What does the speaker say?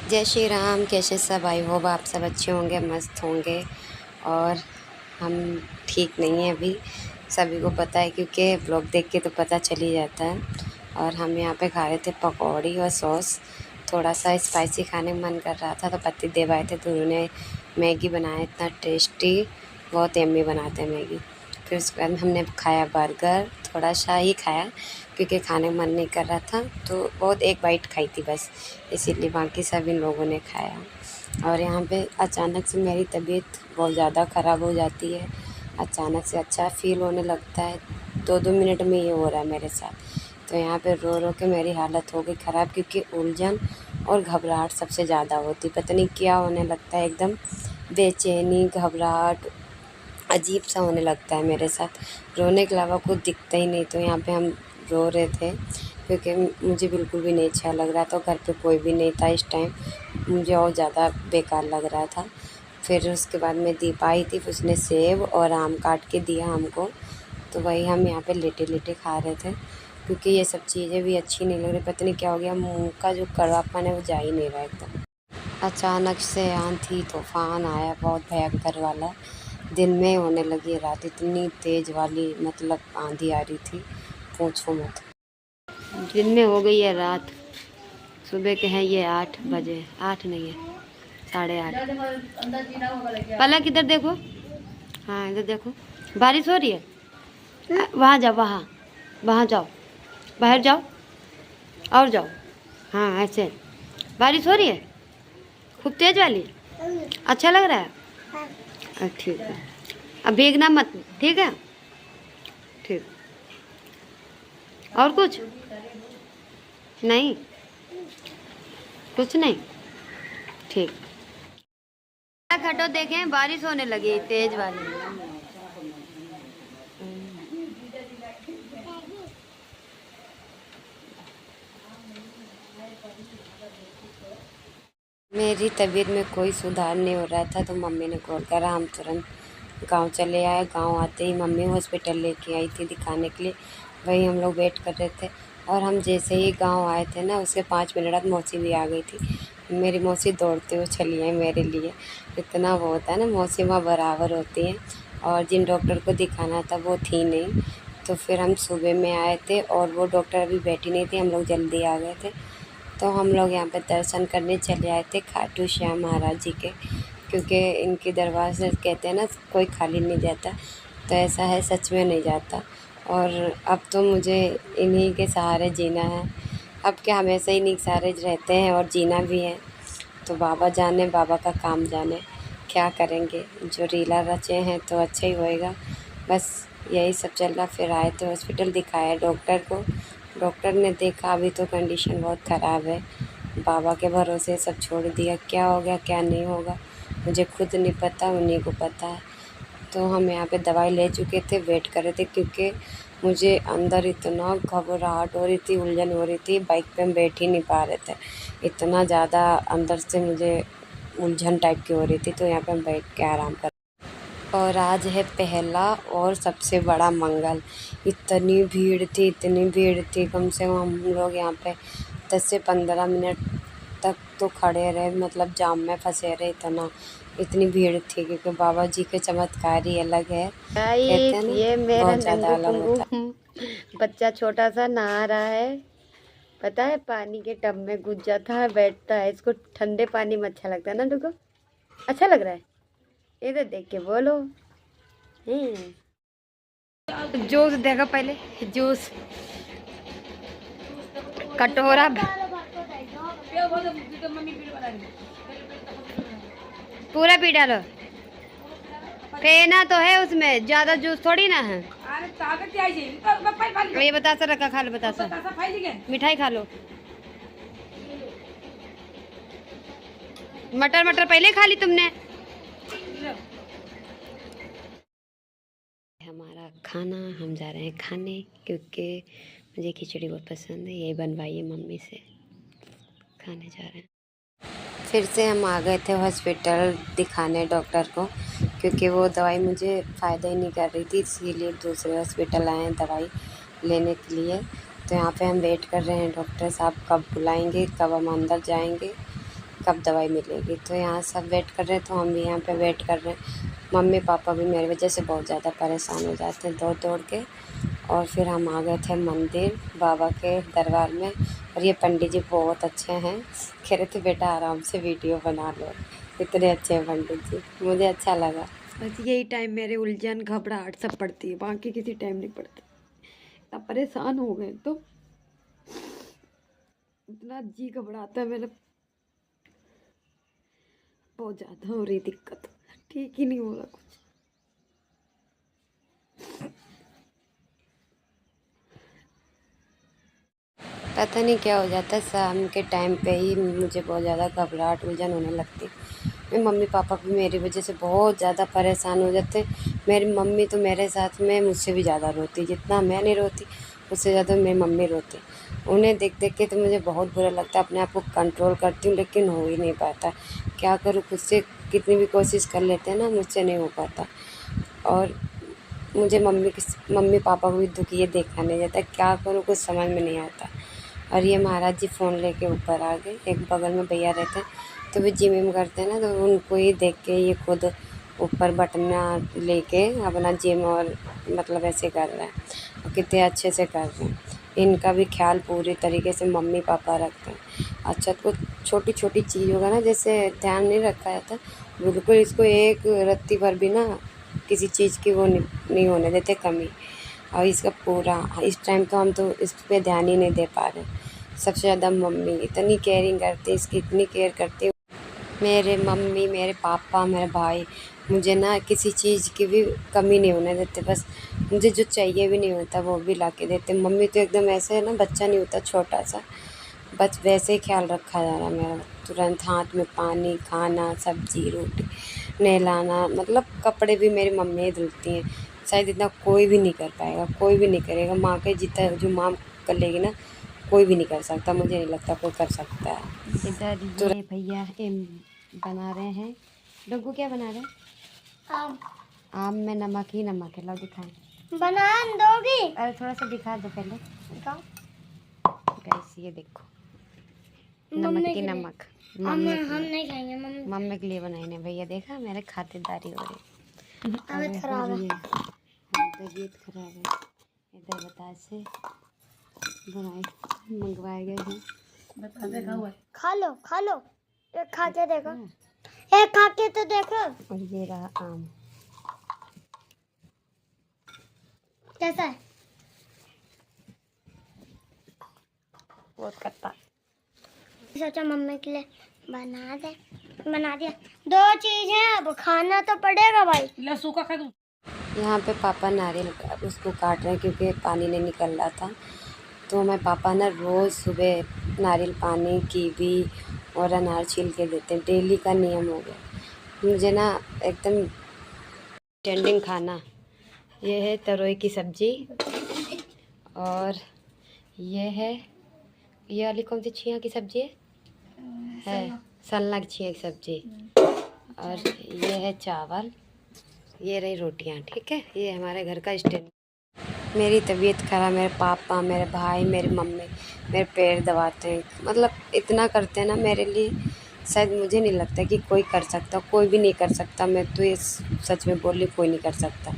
जय श्री राम। कैसे सब? आई होप आप सब अच्छे होंगे, मस्त होंगे। और हम ठीक नहीं हैं अभी, सभी को पता है क्योंकि ब्लॉग देख के तो पता चल ही जाता है। और हम यहाँ पे खा रहे थे पकौड़ी और सॉस। थोड़ा सा स्पाइसी खाने का मन कर रहा था तो पति देव आए थे तो उन्होंने मैगी बनाया, इतना टेस्टी, बहुत यम्मी बनाते हैं मैगी। फिर उसके बाद हमने खाया बर्गर, थोड़ा सा ही खाया क्योंकि खाने का मन नहीं कर रहा था, तो बहुत एक बाइट खाई थी बस, इसीलिए बाकी सभी लोगों ने खाया। और यहाँ पे अचानक से मेरी तबीयत बहुत ज़्यादा ख़राब हो जाती है, अचानक से अच्छा फील होने लगता है, 2-2 मिनट में ये हो रहा है मेरे साथ। तो यहाँ पे रो रो के मेरी हालत हो गई ख़राब, क्योंकि उलझन और घबराहट सबसे ज़्यादा होती, पता नहीं क्या होने लगता है, एकदम बेचैनी, घबराहट, अजीब सा होने लगता है मेरे साथ। रोने के अलावा कुछ दिखता ही नहीं। तो यहाँ पे हम रो रहे थे क्योंकि मुझे बिल्कुल भी नहीं अच्छा लग रहा था, घर पे कोई भी नहीं था इस टाइम, मुझे और ज़्यादा बेकार लग रहा था। फिर उसके बाद में दीपा आई थी, फिर उसने सेब और आम काट के दिया हमको, तो वही हम यहाँ पे लेटे लेटे खा रहे थे क्योंकि ये सब चीज़ें भी अच्छी नहीं लग रही। पता नहीं क्या हो गया, मुँह का जो कड़वापन है वो जा ही नहीं रहा एकदम। अचानक से आंधी तूफान आया, बहुत भयंकर वाला, दिन में होने लगी, रात इतनी तेज़ वाली, मतलब आंधी आ रही थी, पूछो मत। दिन में हो गई है रात, सुबह के हैं ये 8 बजे, 8 नहीं है 8:30। पलक इधर देखो, हाँ इधर देखो, बारिश हो रही है। वहाँ जाओ, वहाँ वहाँ जाओ, बाहर जाओ और जाओ, हाँ ऐसे। बारिश हो रही है खूब तेज़ वाली, अच्छा लग रहा है। ठीक है, अब भीगना मत, ठीक है, ठीक। और कुछ नहीं, कुछ नहीं, ठीक। खटो, देखें बारिश होने लगी तेज वाली। मेरी तबीयत में कोई सुधार नहीं हो रहा था तो मम्मी ने कॉल करा, हम तुरंत गांव चले आए। गांव आते ही मम्मी हॉस्पिटल लेके आई थी दिखाने के लिए, वही हम लोग वेट कर रहे थे। और हम जैसे ही गांव आए थे ना, उसके 5 मिनट बाद मौसी भी आ गई थी। मेरी मौसी दौड़ते हुए चली आई मेरे लिए, इतना वो होता है ना, मौसी माँ बराबर होती हैं। और जिन डॉक्टर को दिखाना था वो थी नहीं, तो फिर हम सुबह में आए थे और वो डॉक्टर अभी बैठी नहीं थी, हम लोग जल्दी आ गए थे। तो हम लोग यहाँ पे दर्शन करने चले आए थे खाटू श्याम महाराज जी के, क्योंकि इनके दरबार से कहते हैं ना कोई खाली नहीं जाता, तो ऐसा है, सच में नहीं जाता। और अब तो मुझे इन्हीं के सहारे जीना है, अब क्या हमेशा इन्हीं के सहारे रहते हैं और जीना भी है। तो बाबा जाने, बाबा का काम जाने, क्या करेंगे, जो लीला रचे हैं तो अच्छा ही होएगा। बस यही सब चल रहा। फिर आए थे हॉस्पिटल, दिखाया डॉक्टर को, डॉक्टर ने देखा अभी तो कंडीशन बहुत ख़राब है, बाबा के भरोसे सब छोड़ दिया। क्या हो गया क्या नहीं होगा मुझे खुद नहीं पता, उन्हीं को पता है। तो हम यहाँ पे दवाई ले चुके थे, वेट कर रहे थे, क्योंकि मुझे अंदर इतना घबराहट हो रही थी, उलझन हो रही थी, बाइक पे हम बैठ ही नहीं पा रहे थे, इतना ज़्यादा अंदर से मुझे उलझन टाइप की हो रही थी। तो यहाँ पे हम बैठ के आराम कर। और आज है पहला और सबसे बड़ा मंगल, इतनी भीड़ थी, इतनी भीड़ थी, कम से कम हम लोग यहाँ पे 10 से 15 मिनट तक तो खड़े रहे, मतलब जाम में फंसे रहे, इतनी भीड़ थी, क्योंकि बाबा जी के चमत्कार ही अलग है, कहते हैं ना, ये मेरा बहुत ज़्यादा अलग होता नंगू बच्चा छोटा सा नहा रहा है, पता है, पानी के टब में घुस जाता है, बैठता है। इसको ठंडे पानी में अच्छा लगता है ना, देखो अच्छा लग रहा है, इधर देख के बोलो। जूस देखो पहले, जूस कटोरा पूरा पी डालो, फेना तो है उसमें, ज्यादा जूस थोड़ी ना है। ये बतासा रखा, खा लो बतासा, मिठाई खा लो। मटर मटर पहले खा ली तुमने। हमारा खाना, हम जा रहे हैं खाने, क्योंकि मुझे खिचड़ी बहुत पसंद है, यही बनवाई है मम्मी से, खाने जा रहे हैं। फिर से हम आ गए थे हॉस्पिटल दिखाने डॉक्टर को, क्योंकि वो दवाई मुझे फ़ायदा ही नहीं कर रही थी, इसीलिए दूसरे हॉस्पिटल आए हैं दवाई लेने के लिए। तो यहाँ पे हम वेट कर रहे हैं, डॉक्टर साहब कब बुलाएंगे, कब हम अंदर जाएंगे, कब दवाई मिलेगी। तो यहाँ सब वेट कर रहे हैं, तो हम भी यहाँ पे वेट कर रहे हैं। मम्मी पापा भी मेरी वजह से बहुत ज़्यादा परेशान हो जाते हैं दौड़ दौड़ के। और फिर हम आ गए थे मंदिर बाबा के दरबार में। और ये पंडित जी बहुत अच्छे हैं, कह रहे थे बेटा आराम से वीडियो बना लो, इतने अच्छे हैं पंडित जी, मुझे अच्छा लगा। बस यही टाइम मेरे उलझन घबराहट सब पड़ती है, बाकी किसी टाइम नहीं पड़ती। इतना परेशान हो गए तो इतना जी घबराता है मेरा, बहुत ज़्यादा हो रही दिक्कत, ठीक ही नहीं हो रहा कुछ। पता नहीं क्या हो जाता है, शाम के टाइम पे ही मुझे बहुत ज़्यादा घबराहट उलझन होने लगती। मेरे मम्मी पापा भी मेरी वजह से बहुत ज़्यादा परेशान हो जाते। मेरी मम्मी तो मेरे साथ में मुझसे भी ज़्यादा रोती, जितना मैं नहीं रोती उससे ज़्यादा मेरी मम्मी रोती। उन्हें देख देख के तो मुझे बहुत बुरा लगता है, अपने आप को कंट्रोल करती हूँ लेकिन हो ही नहीं पाता। क्या करूँ, खुद से कितनी भी कोशिश कर लेते हैं ना, मुझसे नहीं हो पाता। और मुझे मम्मी पापा को भी दुख ये देखा नहीं जाता, क्या करूँ कुछ समझ में नहीं आता। और ये महाराज जी फ़ोन लेके ऊपर आ गए, एक बगल में भैया रहते हैं तो वे जिम विम करते हैं ना, तो उनको ही देख के ये खुद ऊपर बटना लेके अपना जिम और मतलब ऐसे कर रहे हैं, और कितने अच्छे से कर रहे हैं। इनका भी ख्याल पूरी तरीके से मम्मी पापा रखते हैं। अच्छा, तो छोटी छोटी चीज़ों का ना जैसे ध्यान नहीं रखा जाता, बिल्कुल इसको एक रत्ती भर भी ना किसी चीज़ की वो नहीं होने देते कमी। और इसका पूरा इस टाइम तो हम तो इस पे ध्यान ही नहीं दे पा रहे। सबसे ज़्यादा मम्मी इतनी केयरिंग करती है, इसकी इतनी केयर करती है। मेरे मम्मी, मेरे पापा, मेरे भाई मुझे ना किसी चीज़ की भी कमी नहीं होने देते। बस मुझे जो चाहिए भी नहीं होता वो भी ला के देते। मम्मी तो एकदम ऐसे है ना, बच्चा नहीं होता छोटा सा, बस वैसे ही ख्याल रखा जा रहा है मेरा। तुरंत हाथ में पानी, खाना, सब्जी, रोटी, नहलाना, मतलब कपड़े भी मेरी मम्मी ही धुलती हैं। शायद इतना कोई भी नहीं कर पाएगा, कोई भी नहीं करेगा। माँ के जितना जो माँ कर लेगी ना, कोई भी नहीं कर सकता, मुझे नहीं लगता कोई कर सकता है। इधर ये भैया बना रहे हैं। डोगू क्या बना रहे हैं? आम में नमक ही नमक है। लो दिखाएं। बना दोगी? अरे थोड़ा सा दिखा दो पहले। दिखाओ। गाइस ये देखो, नमक की नमक। हम नहीं खाएंगे मम्मी। मम्मी के लिए बनाए ने भैया, देखा मेरे खातिरदारी हो रही। तबीयत खराब है। तबीयत खराब है। इधर बतासे बनाए मंगवाए गए हैं। बतासे खा लो एक खा के देखो, एक खा के तो देखो। और ये रहा आम, कैसा है? बहुत खट्टा। सोचा मम्मी के लिए बना दिया। दो चीज है, अब खाना तो पड़ेगा भाई। ला सूखा खा दूं। यहाँ पे पापा नारियल उसको काट रहे हैं क्योंकि पानी नहीं निकल रहा था। तो मैं पापा ना रोज़ सुबह नारियल पानी, कीवी और अनार छील के देते हैं, डेली का नियम हो गया मुझे ना एकदम। ट्रेंडिंग खाना ये है तरोई की सब्जी, और ये वाली कौन सी छिया की सब्जी है? सलना की छिया की सब्जी। और ये है चावल, ये रही रोटियां। ठीक है, ये हमारे घर का स्टैंड। मेरी तबीयत खराब, मेरे पापा, मेरे भाई, मेरी मम्मी मेरे पैर दबाते हैं, मतलब इतना करते हैं ना मेरे लिए, शायद मुझे नहीं लगता कि कोई कर सकता, कोई भी नहीं कर सकता। मैं तो ये सच में बोली, कोई नहीं कर सकता।